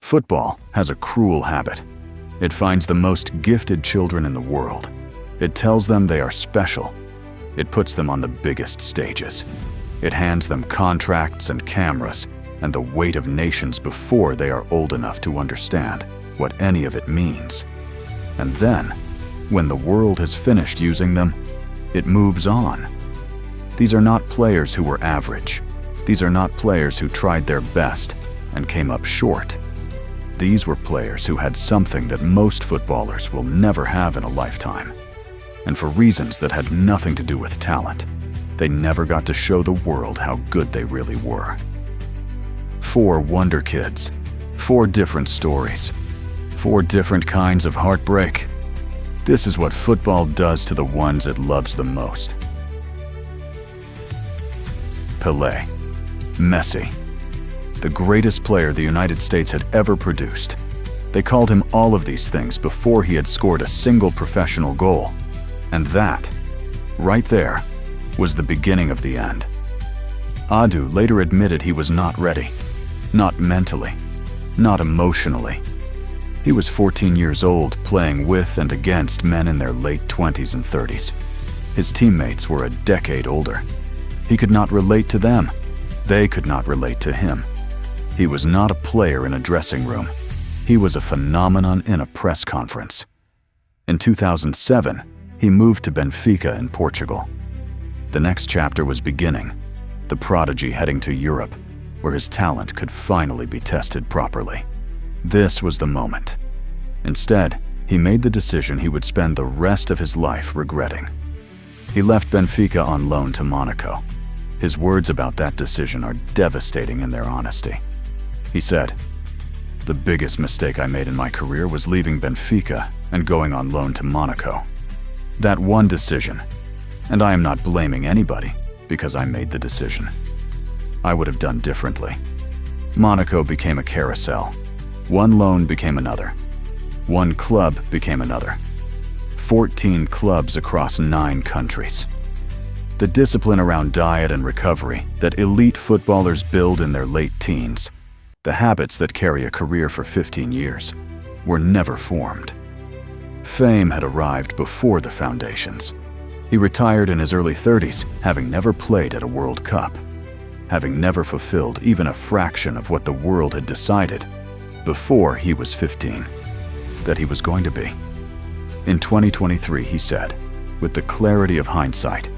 Football has a cruel habit. It finds the most gifted children in the world. It tells them they are special. It puts them on the biggest stages. It hands them contracts and cameras and the weight of nations before they are old enough to understand what any of it means. And then, when the world has finished using them, it moves on. These are not players who were average. These are not players who tried their best and came up short. These were players who had something that most footballers will never have in a lifetime. And for reasons that had nothing to do with talent, they never got to show the world how good they really were. 4 wonder kids, 4 different stories, 4 different kinds of heartbreak. This is what football does to the ones it loves the most. Pelé, Messi, the greatest player the United States had ever produced. They called him all of these things before he had scored a single professional goal. And that, right there, was the beginning of the end. Adu later admitted he was not ready, not mentally, not emotionally. He was 14 years old, playing with and against men in their late 20s and 30s. His teammates were a decade older. He could not relate to them. They could not relate to him. He was not a player in a dressing room. He was a phenomenon in a press conference. In 2007, he moved to Benfica in Portugal. The next chapter was beginning, the prodigy heading to Europe, where his talent could finally be tested properly. This was the moment. Instead, he made the decision he would spend the rest of his life regretting. He left Benfica on loan to Monaco. His words about that decision are devastating in their honesty. He said, "The biggest mistake I made in my career was leaving Benfica and going on loan to Monaco. That one decision, and I am not blaming anybody because I made the decision. I would have done differently. Monaco became a carousel. One loan became another. One club became another. 14 clubs across 9 countries. The discipline around diet and recovery that elite footballers build in their late teens, the habits that carry a career for 15 years, were never formed. Fame had arrived before the foundations. He retired in his early 30s, having never played at a World Cup, having never fulfilled even a fraction of what the world had decided before he was 15 that he was going to be. In 2023, he said, with the clarity of hindsight,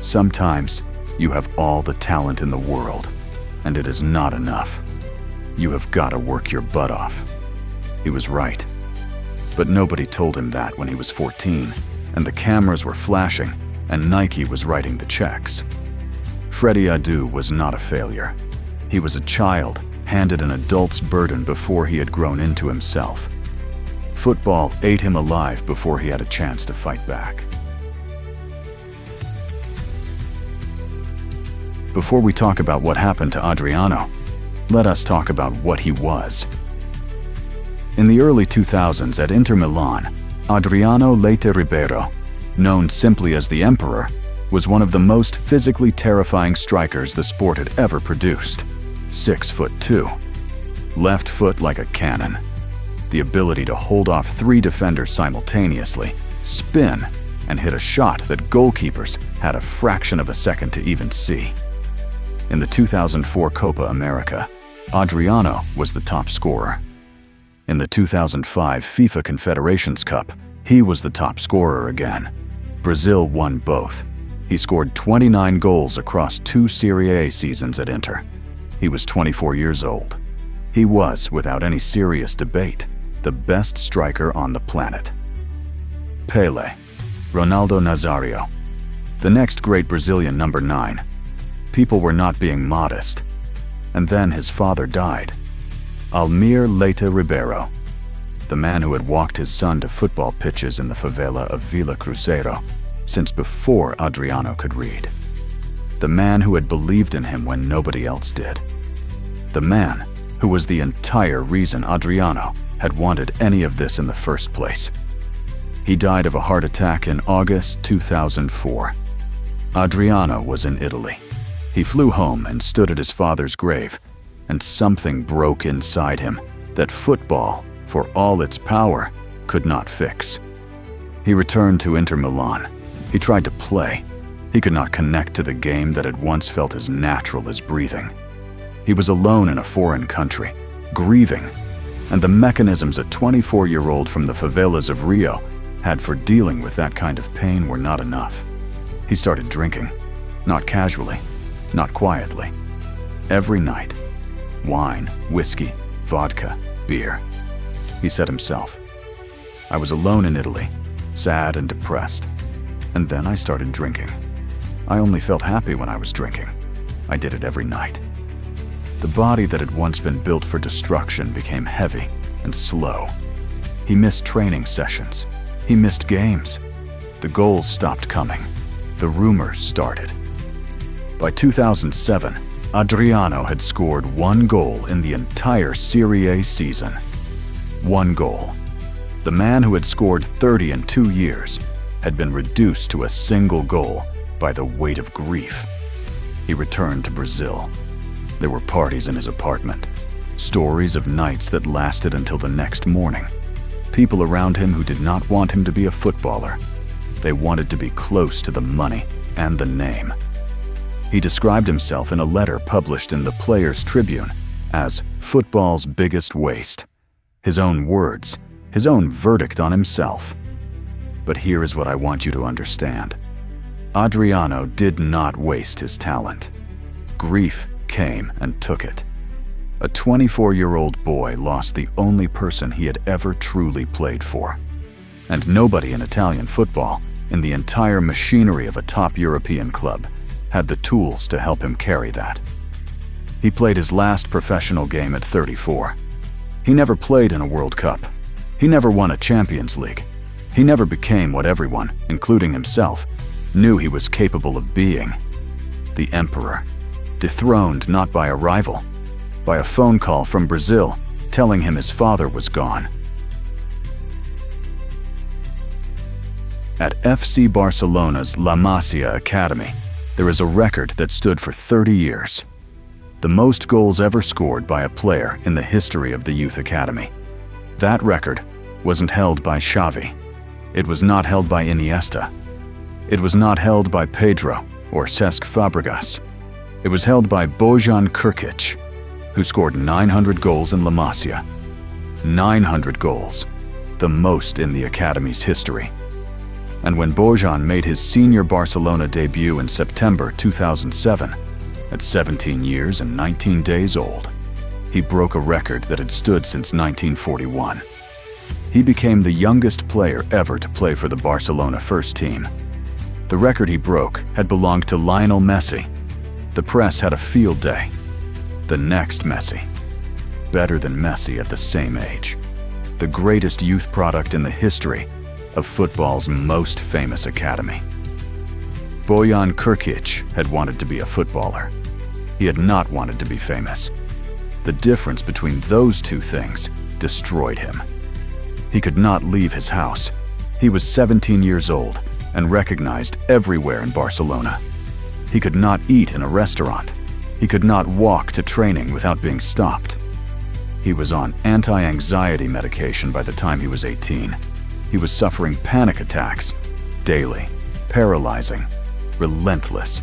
"Sometimes you have all the talent in the world, and it is not enough. You have got to work your butt off." He was right. But nobody told him that when he was 14, and the cameras were flashing, and Nike was writing the checks. Freddy Adu was not a failure. He was a child, handed an adult's burden before he had grown into himself. Football ate him alive before he had a chance to fight back. Before we talk about what happened to Adriano, let us talk about what he was. In the early 2000s at Inter Milan, Adriano Leite Ribeiro, known simply as the Emperor, was one of the most physically terrifying strikers the sport had ever produced. 6'2", left foot like a cannon, the ability to hold off 3 defenders simultaneously, spin, and hit a shot that goalkeepers had a fraction of a second to even see. In the 2004 Copa America, Adriano was the top scorer. In the 2005 FIFA Confederations Cup, he was the top scorer again. Brazil won both. He scored 29 goals across 2 Serie A seasons at Inter. He was 24 years old. He was, without any serious debate, the best striker on the planet. Pelé, Ronaldo Nazário, the next great Brazilian number 9. People were not being modest. And then his father died. Almir Leite Ribeiro, the man who had walked his son to football pitches in the favela of Vila Cruzeiro since before Adriano could read. The man who had believed in him when nobody else did. The man who was the entire reason Adriano had wanted any of this in the first place. He died of a heart attack in August 2004. Adriano was in Italy. He flew home and stood at his father's grave, and something broke inside him that football, for all its power, could not fix. He returned to Inter Milan. He tried to play. He could not connect to the game that had once felt as natural as breathing. He was alone in a foreign country, grieving, and the mechanisms a 24-year-old from the favelas of Rio had for dealing with that kind of pain were not enough. He started drinking, not casually, not quietly. Every night, wine, whiskey, vodka, beer. He said himself, "I was alone in Italy, sad and depressed, and then I started drinking. I only felt happy when I was drinking. I did it every night." The body that had once been built for destruction became heavy and slow. He missed training sessions. He missed games. The goals stopped coming. The rumors started. By 2007, Adriano had scored 1 goal in the entire Serie A season. 1 goal. The man who had scored 30 in 2 years had been reduced to a single goal by the weight of grief. He returned to Brazil. There were parties in his apartment, stories of nights that lasted until the next morning. People around him who did not want him to be a footballer. They wanted to be close to the money and the name. He described himself in a letter published in the Players' Tribune as football's biggest waste. His own words, his own verdict on himself. But here is what I want you to understand. Adriano did not waste his talent. Grief came and took it. A 24-year-old boy lost the only person he had ever truly played for. And nobody in Italian football, in the entire machinery of a top European club, had the tools to help him carry that. He played his last professional game at 34. He never played in a World Cup. He never won a Champions League. He never became what everyone, including himself, knew he was capable of being. The Emperor, dethroned not by a rival, by a phone call from Brazil telling him his father was gone. At FC Barcelona's La Masia Academy, there is a record that stood for 30 years. The most goals ever scored by a player in the history of the youth academy. That record wasn't held by Xavi. It was not held by Iniesta. It was not held by Pedro or Cesc Fabregas. It was held by Bojan Krkić, who scored 900 goals in La Masia. 900 goals, the most in the academy's history. And when Bojan made his senior Barcelona debut in September 2007, at 17 years and 19 days old, he broke a record that had stood since 1941. He became the youngest player ever to play for the Barcelona first team. The record he broke had belonged to Lionel Messi. The press had a field day. The next Messi. Better than Messi at the same age. The greatest youth product in the history of football's most famous academy. Bojan Krkić had wanted to be a footballer. He had not wanted to be famous. The difference between those two things destroyed him. He could not leave his house. He was 17 years old and recognized everywhere in Barcelona. He could not eat in a restaurant. He could not walk to training without being stopped. He was on anti-anxiety medication by the time he was 18. He was suffering panic attacks, daily, paralyzing, relentless,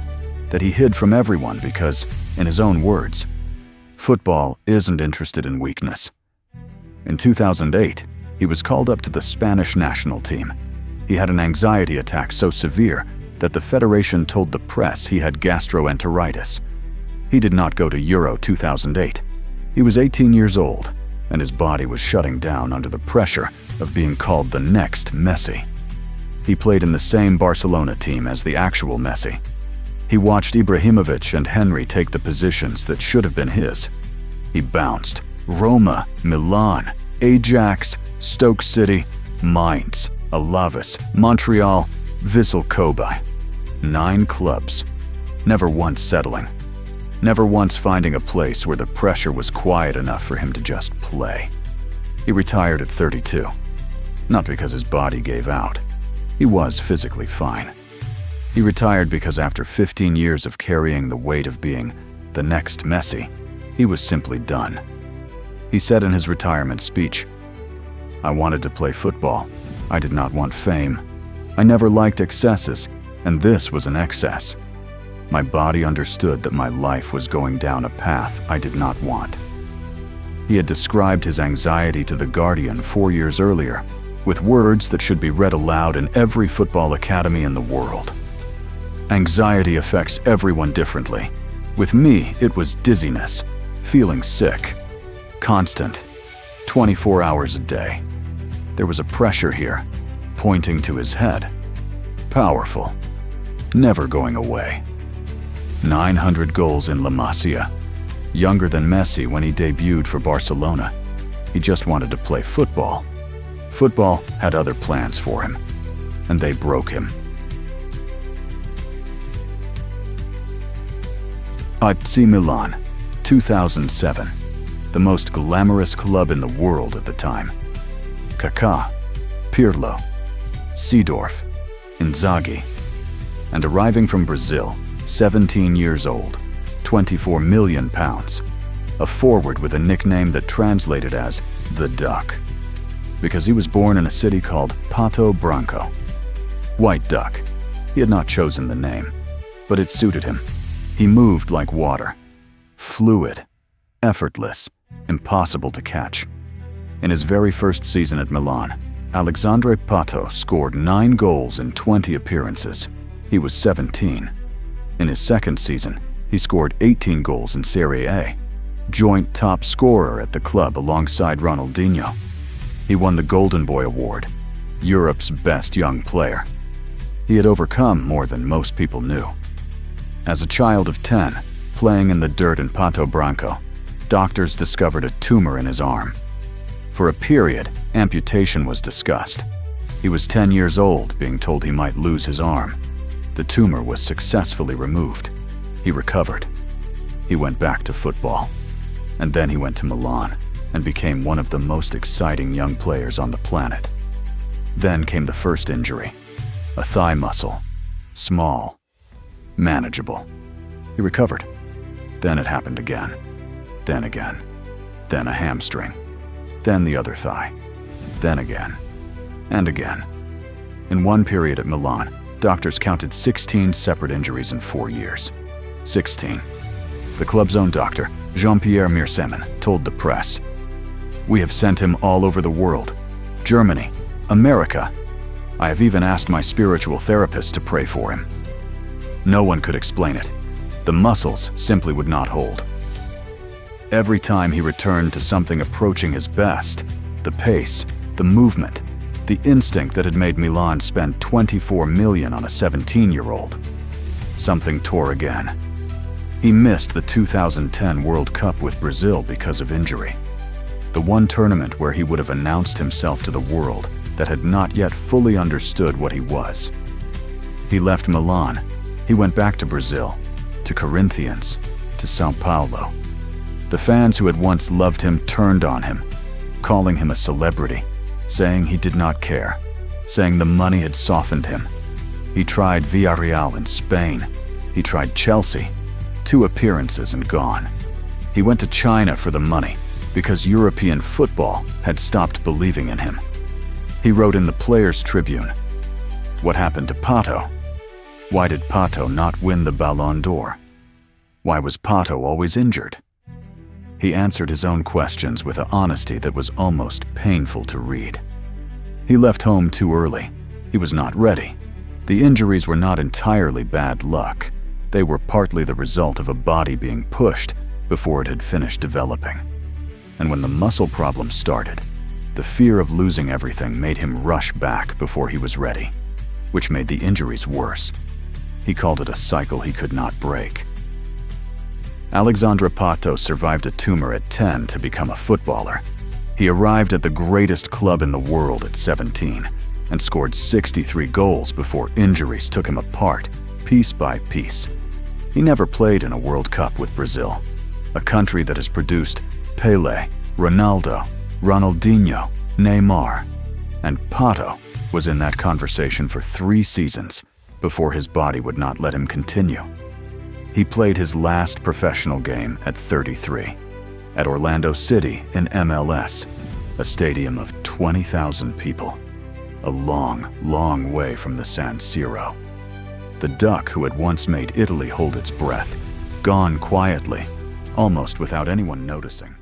that he hid from everyone because, in his own words, football isn't interested in weakness. In 2008, he was called up to the Spanish national team. He had an anxiety attack so severe that the federation told the press he had gastroenteritis. He did not go to Euro 2008. He was 18 years old, and his body was shutting down under the pressure of being called the next Messi. He played in the same Barcelona team as the actual Messi. He watched Ibrahimovic and Henry take the positions that should have been his. He bounced Roma, Milan, Ajax, Stoke City, Mainz, Alaves, Montreal, Vissel Kobe. 9 clubs, never once settling. Never once finding a place where the pressure was quiet enough for him to just play. He retired at 32. Not because his body gave out. He was physically fine. He retired because after 15 years of carrying the weight of being the next Messi, he was simply done. He said in his retirement speech, "I wanted to play football. I did not want fame. I never liked excesses, and this was an excess. My body understood that my life was going down a path I did not want." He had described his anxiety to The Guardian 4 years earlier, with words that should be read aloud in every football academy in the world. "Anxiety affects everyone differently. With me, it was dizziness, feeling sick, constant, 24 hours a day. There was a pressure here, pointing to his head. Powerful, never going away. 900 goals in La Masia. Younger than Messi when he debuted for Barcelona. He just wanted to play football. Football had other plans for him, and they broke him." AC Milan, 2007. The most glamorous club in the world at the time. Kaká, Pirlo, Seedorf, Inzaghi. And arriving from Brazil, 17 years old, £24 million. A forward with a nickname that translated as the Duck, because he was born in a city called Pato Branco. White Duck. He had not chosen the name, but it suited him. He moved like water. Fluid, effortless, impossible to catch. In his very first season at Milan, Alexandre Pato scored 9 goals in 20 appearances. He was 17. In his second season, he scored 18 goals in Serie A, joint top scorer at the club alongside Ronaldinho. He won the Golden Boy Award, Europe's best young player. He had overcome more than most people knew. As a child of 10, playing in the dirt in Pato Branco, doctors discovered a tumor in his arm. For a period, amputation was discussed. He was 10 years old, being told he might lose his arm. The tumor was successfully removed. He recovered. He went back to football. And then he went to Milan and became one of the most exciting young players on the planet. Then came the first injury, a thigh muscle, small, manageable. He recovered. Then it happened again, then again, then a hamstring, then the other thigh, then again, and again. In one period at Milan, doctors counted 16 separate injuries in 4 years. 16. The club's own doctor, Jean-Pierre Mirseman, told the press, "We have sent him all over the world. Germany, America. I have even asked my spiritual therapist to pray for him. No one could explain it. The muscles simply would not hold." Every time he returned to something approaching his best, the pace, the movement, the instinct that had made Milan spend 24 million on a 17-year-old, something tore again. He missed the 2010 World Cup with Brazil because of injury. The one tournament where he would have announced himself to the world that had not yet fully understood what he was. He left Milan. He went back to Brazil, to Corinthians, to São Paulo. The fans who had once loved him turned on him, calling him a celebrity, saying he did not care, saying the money had softened him. He tried Villarreal in Spain. He tried Chelsea. 2 appearances and gone. He went to China for the money because European football had stopped believing in him. He wrote in the Players' Tribune, "What happened to Pato? Why did Pato not win the Ballon d'Or? Why was Pato always injured?" He answered his own questions with an honesty that was almost painful to read. He left home too early. He was not ready. The injuries were not entirely bad luck. They were partly the result of a body being pushed before it had finished developing. And when the muscle problem started, the fear of losing everything made him rush back before he was ready, which made the injuries worse. He called it a cycle he could not break. Alexandre Pato survived a tumor at 10 to become a footballer. He arrived at the greatest club in the world at 17 and scored 63 goals before injuries took him apart, piece by piece. He never played in a World Cup with Brazil, a country that has produced Pelé, Ronaldo, Ronaldinho, Neymar, and Pato was in that conversation for 3 seasons before his body would not let him continue. He played his last professional game at 33. at Orlando City in MLS, a stadium of 20,000 people, a long, long way from the San Siro. The duck who had once made Italy hold its breath, gone quietly, almost without anyone noticing.